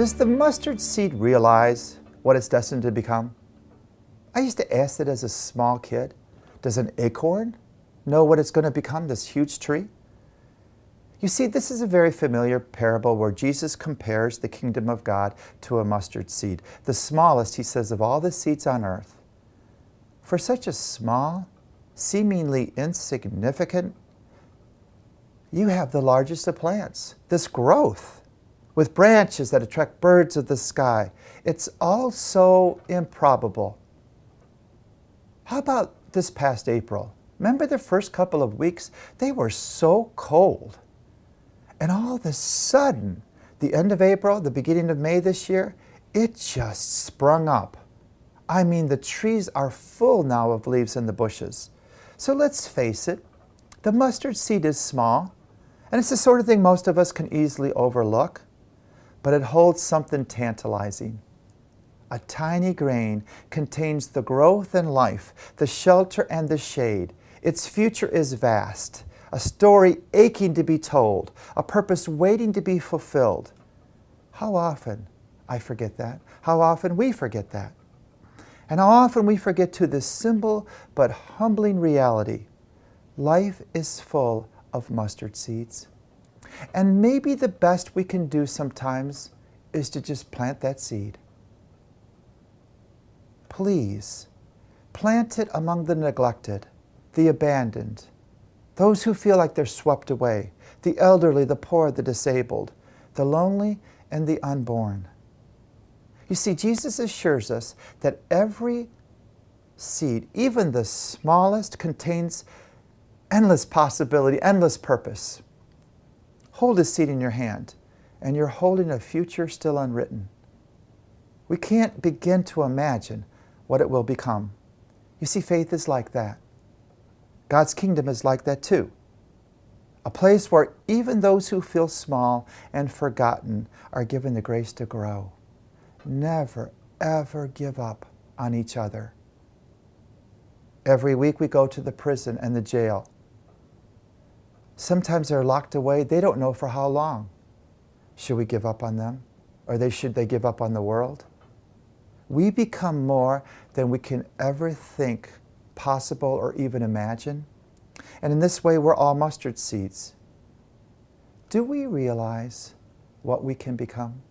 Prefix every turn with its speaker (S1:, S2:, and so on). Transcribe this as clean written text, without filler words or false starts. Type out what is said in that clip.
S1: Does the mustard seed realize what it's destined to become? I used to ask it as a small kid. Does an acorn know what it's going to become, this huge tree? You see, this is a very familiar parable where Jesus compares the kingdom of God to a mustard seed. The smallest, he says, of all the seeds on earth. For such a small, seemingly insignificant, you have the largest of plants. This growth with branches that attract birds of the sky. It's all so improbable. How about this past April? Remember the first couple of weeks? They were so cold. And all of a sudden, the end of April, the beginning of May this year, it just sprung up. I mean, the trees are full now of leaves in the bushes. So let's face it, the mustard seed is small, and it's the sort of thing most of us can easily overlook, but it holds something tantalizing. A tiny grain contains the growth and life, the shelter and the shade. Its future is vast, a story aching to be told, a purpose waiting to be fulfilled. How often I forget that? How often we forget that? And how often we forget too this simple but humbling reality. Life is full of mustard seeds. And maybe the best we can do sometimes is to just plant that seed. Please, plant it among the neglected, the abandoned, those who feel like they're swept away, the elderly, the poor, the disabled, the lonely, and the unborn. You see, Jesus assures us that every seed, even the smallest, contains endless possibility, endless purpose. Hold a seed in your hand, and you're holding a future still unwritten. We can't begin to imagine what it will become. You see, faith is like that. God's kingdom is like that too. A place where even those who feel small and forgotten are given the grace to grow. Never, ever give up on each other. Every week we go to the prison and the jail. Sometimes they're locked away. They don't know for how long. Should we give up on them? Or should they give up on the world? We become more than we can ever think possible or even imagine. And in this way, we're all mustard seeds. Do we realize what we can become?